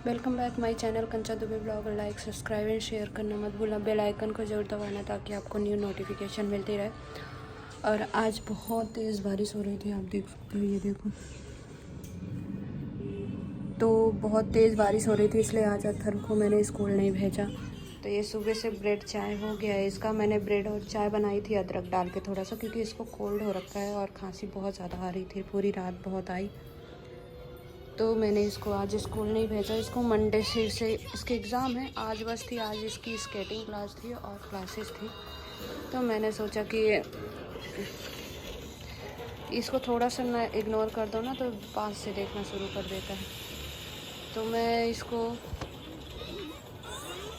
Welcome back my channel कंचा Dubey blog. Like subscribe and share करना मत भूलना। बेल आइकन को जरूर दबाना ताकि आपको न्यू नोटिफिकेशन मिलती रहे। और आज बहुत तेज़ बारिश हो रही थी, आप देख सकते हो, ये देखो। तो बहुत तेज़ बारिश हो रही थी, इसलिए आज अथर्व को मैंने स्कूल नहीं भेजा। तो ये सुबह से ब्रेड चाय हो गया है इसका। मैंने ब्रेड और चाय बनाई थी अदरक डाल के थोड़ा सा, क्योंकि इसको कोल्ड हो रखा है और खांसी बहुत ज़्यादा आ रही थी, पूरी रात बहुत आई। तो मैंने इसको आज स्कूल नहीं भेजा। इसको मंडे से इसके एग्ज़ाम है। आज बस थी, आज इसकी स्केटिंग क्लास थी और क्लासेस थी। तो मैंने सोचा कि इसको थोड़ा सा ना इग्नोर कर दो ना, तो पास से देखना शुरू कर देता है। तो मैं इसको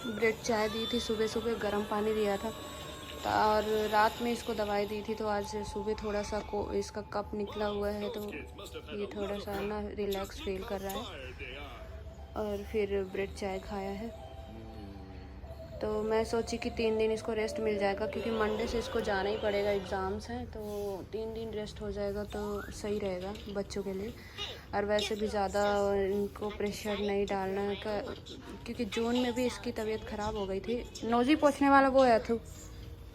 ब्रेड चाय दी थी, सुबह सुबह गर्म पानी दिया था, और रात में इसको दवाई दी थी। तो आज सुबह थोड़ा सा इसका कप निकला हुआ है, तो ये थोड़ा सा ना रिलैक्स फील कर रहा है। और फिर ब्रेड चाय खाया है। तो मैं सोची कि 3 दिन इसको रेस्ट मिल जाएगा, क्योंकि मंडे से इसको जाना ही पड़ेगा, एग्ज़ाम्स हैं। तो 3 दिन रेस्ट हो जाएगा तो सही रहेगा बच्चों के लिए। और वैसे भी ज़्यादा इनको प्रेशर नहीं डालना का, क्योंकि जून में भी इसकी तबीयत ख़राब हो गई थी। नोज़ी पोंछने वाला वो है तो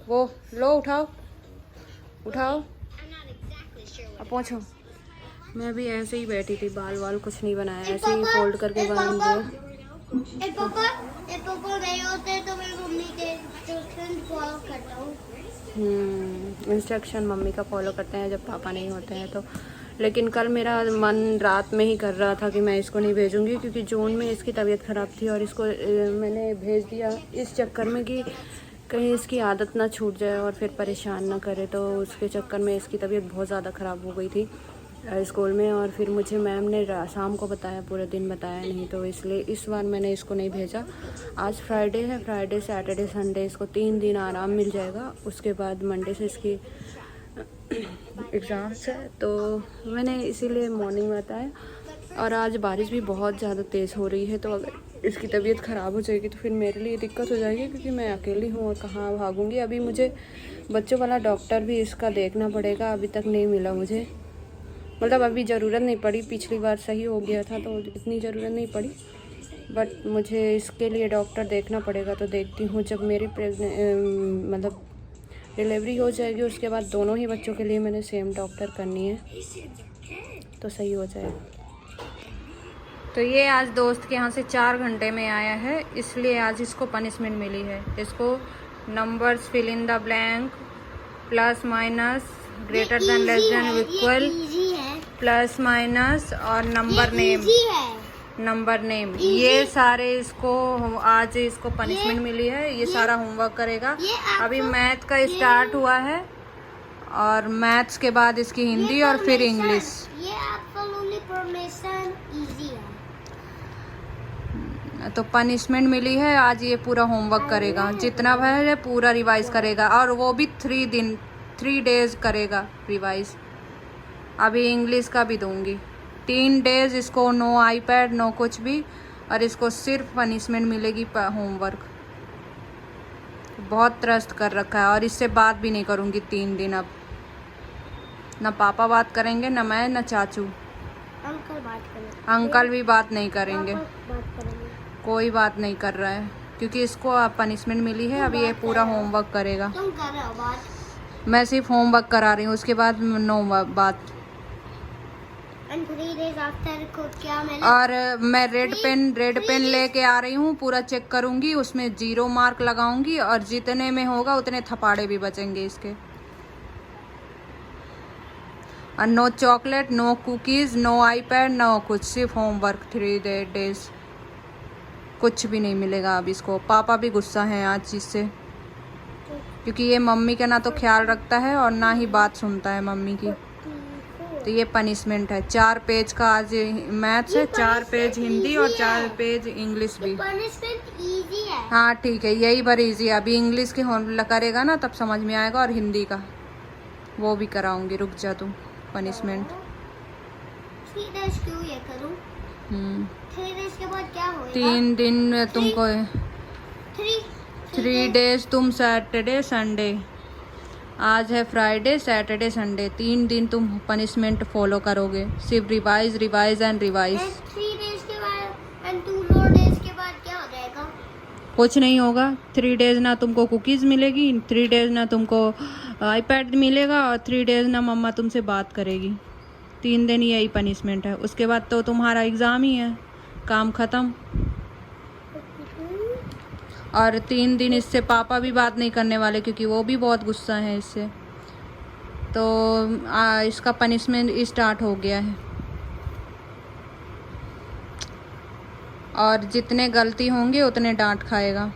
वो लो, उठाओ उठाओ, अब पोंछो। मैं भी ऐसे ही बैठी थी, बाल वाल कुछ नहीं बनाया, ऐसे ही फोल्ड करके बांध दिया। पापा नहीं होते तो मैं मम्मी के इंस्ट्रक्शन फॉलो करता हूँ। इंस्ट्रक्शन मम्मी का फॉलो करते हैं जब पापा नहीं होते हैं तो। लेकिन कल मेरा मन रात में ही कर रहा था कि मैं इसको नहीं भेजूंगी, क्योंकि जून में इसकी तबीयत ख़राब थी। और इसको मैंने भेज दिया इस चक्कर में कि कहीं इसकी आदत ना छूट जाए और फिर परेशान ना करे। तो उसके चक्कर में इसकी तबीयत बहुत ज़्यादा ख़राब हो गई थी स्कूल में। और फिर मुझे मैम ने शाम को बताया, पूरे दिन बताया नहीं। तो इसलिए इस बार मैंने इसको नहीं भेजा। आज फ्राइडे है, फ्राइडे सैटरडे संडे इसको 3 दिन आराम मिल जाएगा। उसके बाद मंडे से इसकी एग्ज़ाम्स है, तो मैंने इसीलिए मॉर्निंग में बताया। और आज बारिश भी बहुत ज़्यादा तेज़ हो रही है, तो अगर इसकी तबीयत ख़राब हो जाएगी तो फिर मेरे लिए दिक्कत हो जाएगी, क्योंकि मैं अकेली हूँ और कहाँ भागूंगी। अभी मुझे बच्चों वाला डॉक्टर भी इसका देखना पड़ेगा, अभी तक नहीं मिला मुझे। मतलब अभी ज़रूरत नहीं पड़ी, पिछली बार सही हो गया था तो इतनी ज़रूरत नहीं पड़ी, बट मुझे इसके लिए डॉक्टर देखना पड़ेगा। तो देखती हूँ, जब मेरी मतलब डिलीवरी हो जाएगी उसके बाद दोनों ही बच्चों के लिए मैंने सेम डॉक्टर करनी है, तो सही हो जाएगा। तो ये आज दोस्त के यहाँ से 4 घंटे में आया है, इसलिए आज इसको पनिशमेंट मिली है। इसको numbers fill in the blank, plus minus, greater than less than equal, plus minus और नंबर नेम ये सारे इसको आज इसको पनिशमेंट मिली है। ये सारा होमवर्क करेगा। अभी मैथ का स्टार्ट हुआ है, और मैथ्स के बाद इसकी हिंदी और फिर इंग्लिश। ये तो पनिशमेंट मिली है, आज ये पूरा होमवर्क करेगा, जितना है पूरा रिवाइज करेगा। और वो भी 3 डेज करेगा रिवाइज। अभी इंग्लिश का भी दूंगी 3 डेज इसको, नो आईपैड नो कुछ भी, और इसको सिर्फ पनिशमेंट मिलेगी होमवर्क। बहुत त्रस्त कर रखा है, और इससे बात भी नहीं करूंगी 3 दिन। अब ना पापा बात करेंगे, ना मैं, ना चाचू। अंकल बात करेंगे। अंकल भी बात नहीं करेंगे, बात करेंगे। कोई बात नहीं कर रहा है, क्योंकि इसको अब पनिशमेंट मिली है। अभी ये पूरा होमवर्क करेगा। तुम कर रहे हो बात? मैं सिर्फ होमवर्क करा रही हूँ, उसके बाद नो बात। 3 days after को क्या मिला? और मैं रेड पेन लेके आ रही हूँ, पूरा चेक करूंगी, उसमें 0 मार्क लगाऊंगी, और जितने में होगा उतने थपाड़े भी बचेंगे इसके। और no chocolate, no cookies, no iPad, no कुछ, सिर्फ होमवर्क 3 डेज। कुछ भी नहीं मिलेगा अब इसको। पापा भी गुस्सा हैं आज इससे, क्योंकि ये मम्मी का ना तो ख्याल रखता है और ना ही बात सुनता है मम्मी की। तो ये पनिशमेंट है। 4 पेज का आज मैथ्स है, 4 पेज हिंदी और 4 पेज इंग्लिश भी। पनिशमेंट इजी है। हाँ ठीक है, यही बार इजी है। अभी इंग्लिश के होमवर्क करेगा ना, तब समझ में आएगा, और हिंदी का वो भी कराऊंगी। रुक जा तू, पनिशमेंट 3 days क्यों ये करूं? 3 days के बाद क्या होगा? 3 दिन तुमको 3 डेज तुम सैटरडे संडे, आज है फ्राइडे सैटरडे संडे, 3 दिन तुम पनिशमेंट फॉलो करोगे, सिर्फ रिवाइज एंड रिवाइज। 3 days के बाद एंड 2 more days के बाद क्या हो जाएगा? कुछ नहीं होगा। 3 डेज ना तुमको कुकीज़ मिलेगी, 3 डेज ना तुमको आईपैड मिलेगा, और 3 डेज ना मम्मा तुमसे बात करेगी। 3 दिन यही पनिशमेंट है। उसके बाद तो तुम्हारा एग्ज़ाम ही है, काम ख़त्म। और 3 दिन इससे पापा भी बात नहीं करने वाले, क्योंकि वो भी बहुत गुस्सा है इससे। तो इसका पनिशमेंट स्टार्ट हो गया है। और जितने गलती होंगे उतने डांट खाएगा।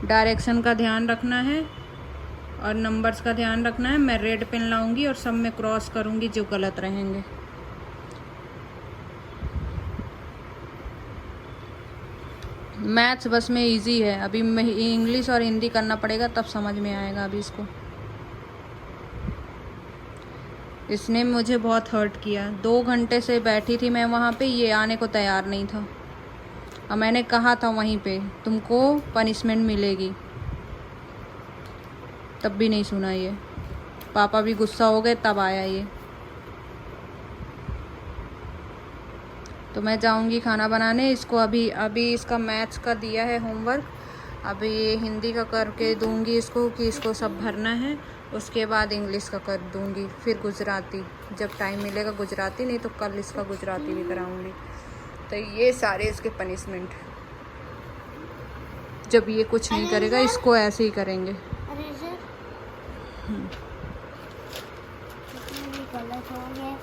डायरेक्शन का ध्यान रखना है और नंबर्स का ध्यान रखना है। मैं रेड पेन लाऊंगी और सब में क्रॉस करूंगी जो गलत रहेंगे। मैथ्स बस में इजी है। अभी इंग्लिश और हिंदी करना पड़ेगा, तब समझ में आएगा अभी इसको। इसने मुझे बहुत हर्ट किया। 2 घंटे से बैठी थी मैं वहाँ पे, ये आने को तैयार नहीं था। और मैंने कहा था वहीं पे तुमको पनिशमेंट मिलेगी, तब भी नहीं सुना ये। पापा भी गुस्सा हो गए, तब आया ये। तो मैं जाऊंगी खाना बनाने। इसको अभी इसका मैथ्स का दिया है होमवर्क, अभी ये हिंदी का करके दूंगी इसको कि इसको सब भरना है। उसके बाद इंग्लिश का कर दूंगी, फिर गुजराती जब टाइम मिलेगा गुजराती, नहीं तो कल इसका गुजराती भी कराऊंगी। तो ये सारे इसके पनिशमेंट। जब ये कुछ नहीं करेगा इसको ऐसे ही करेंगे। अरे सर, गलत हो गया।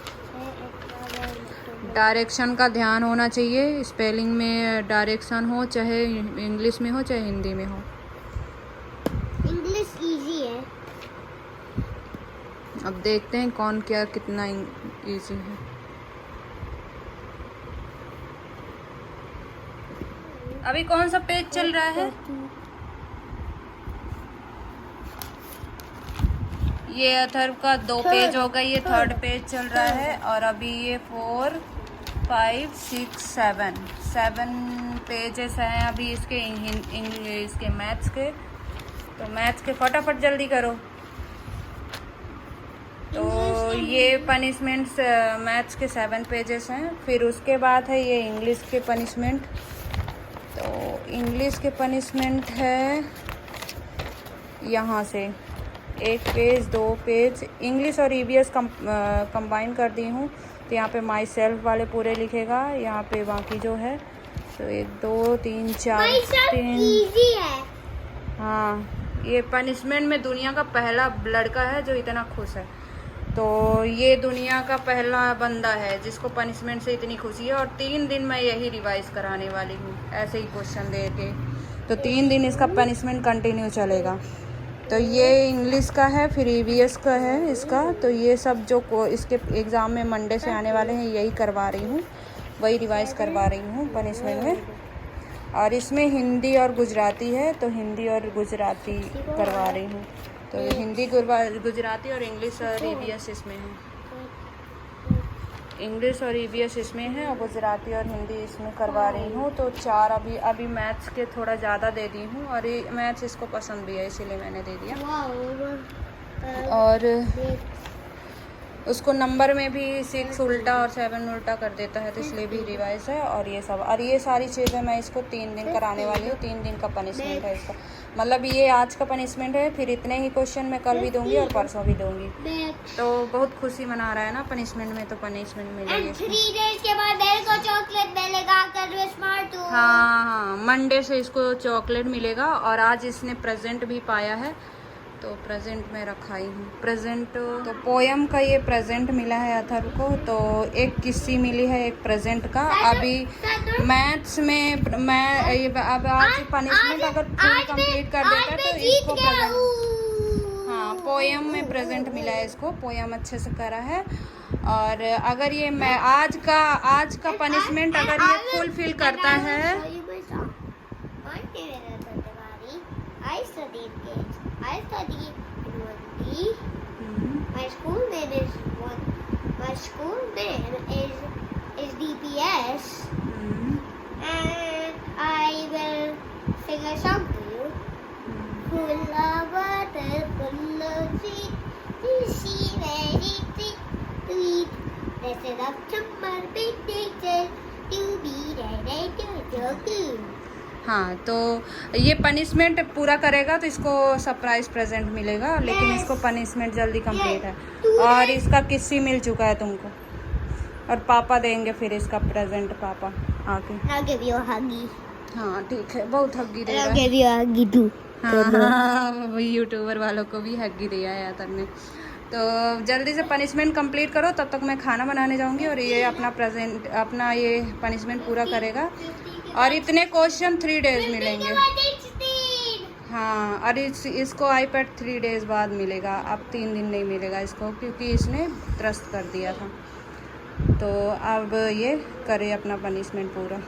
डायरेक्शन का ध्यान होना चाहिए। स्पेलिंग में डायरेक्शन हो, चाहे इंग्लिश में हो चाहे हिंदी में हो। इंग्लिश इजी है। अब देखते हैं कौन क्या कितना इजी है। अभी कौन सा पेज चल रहा है? ये अथर्व का 2 पेज हो गया, ये 3rd पेज चल रहा है। और अभी ये 4, 5, 6, 7 पेजेस हैं अभी इसके मैथ्स के। तो मैथ्स के फटाफट जल्दी करो। तो ये पनिशमेंट्स मैथ्स के 7 पेजेस हैं। फिर उसके बाद है ये इंग्लिश के पनिशमेंट। तो इंग्लिश के पनिशमेंट है यहाँ से 1 पेज 2 पेज। इंग्लिश और ईवीएस कंबाइन कर दी हूँ, तो यहाँ पे माई सेल्फ वाले पूरे लिखेगा, यहाँ पे बाकी जो है। तो 1 2 3 4 3 इजी है। हाँ, ये पनिशमेंट में दुनिया का पहला लड़का है जो इतना खुश है। तो ये दुनिया का पहला बंदा है जिसको पनिशमेंट से इतनी खुशी है। और 3 दिन मैं यही रिवाइज कराने वाली हूँ, ऐसे ही क्वेश्चन दे के। तो 3 दिन इसका पनिशमेंट कंटिन्यू चलेगा। तो ये इंग्लिश का है, फिर ईवीएस का है इसका। तो ये सब जो इसके एग्ज़ाम में मंडे से आने वाले हैं यही करवा रही हूँ, वही रिवाइज करवा रही हूँ पनिशमेंट में। और इसमें हिंदी और गुजराती है, तो हिंदी और गुजराती करवा रही हूँ। तो हिंदी गुजराती और इंग्लिश और ईवीएस इसमें है। इंग्लिश और ईवीएस इसमें है और गुजराती और हिंदी इसमें करवा रही हूँ। तो 4 अभी मैथ्स के थोड़ा ज़्यादा दे दी हूँ, और ये मैथ्स इसको पसंद भी है इसीलिए मैंने दे दिया। और उसको नंबर में भी 6 उल्टा और 7 उल्टा कर देता है, तो इसलिए भी रिवाइज है। और ये सब, और ये सारी चीज़ें मैं इसको 3 दिन कराने वाली हूँ। 3 दिन का पनिशमेंट है इसका, मतलब ये आज का पनिशमेंट है। फिर इतने ही क्वेश्चन मैं कल भी दूंगी और परसों भी दूंगी। तो बहुत खुशी मना रहा है ना पनिशमेंट में, तो पनिशमेंट मिलेगी। 3 days के बाद मेरे को चॉकलेट मिलेगा, कर मैं स्मार्ट हूँ। हाँ, मंडे से इसको चॉकलेट मिलेगा। और आज इसने प्रेजेंट भी पाया है, तो प्रेजेंट में रखाई हूँ। प्रेजेंट तो पोयम का ये प्रेजेंट मिला है अथर्व को। तो एक किस्सी मिली है, एक प्रेजेंट का। अभी मैथ्स में मैं अब आज पनिशमेंट अगर फुल कंप्लीट कर देता है तो इसको प्रेजेंट, हाँ, पोयम में प्रेजेंट मिला है इसको। पोयम अच्छे से करा है। और अगर ये मैं आज का पनिशमेंट अगर ये फुलफिल करता है, I study in 1D. My school name is DPS. And I will sing a song to you. Full of water, full of sweet, to see very sweet to eat. Listen up to my big teacher to be Joking. हाँ, तो ये punishment पूरा करेगा तो इसको surprise present मिलेगा, लेकिन इसको पनिशमेंट जल्दी कंप्लीट है और इसका किस्सी मिल चुका है तुमको, और पापा देंगे फिर इसका प्रेजेंट, पापा आके। I'll give you a huggy. हाँ ठीक है, बहुत हग्गी दे And रहा I'll है। give you a huggy too. हाँ, यूट्यूबर वालों को भी हग्गी दिया है यातर ने। तो जल्दी से पनिशमेंट कंप्लीट करो, तब तक मैं खाना बनाने जाऊंगी और ये अपना ये पनिशमेंट पूरा करेगा। और इतने क्वेश्चन 3 डेज मिलेंगे। हाँ, और इसको आईपैड 3 डेज बाद मिलेगा, अब 3 दिन नहीं मिलेगा इसको, क्योंकि इसने त्रस्त कर दिया था। तो अब ये करे अपना पनिशमेंट पूरा।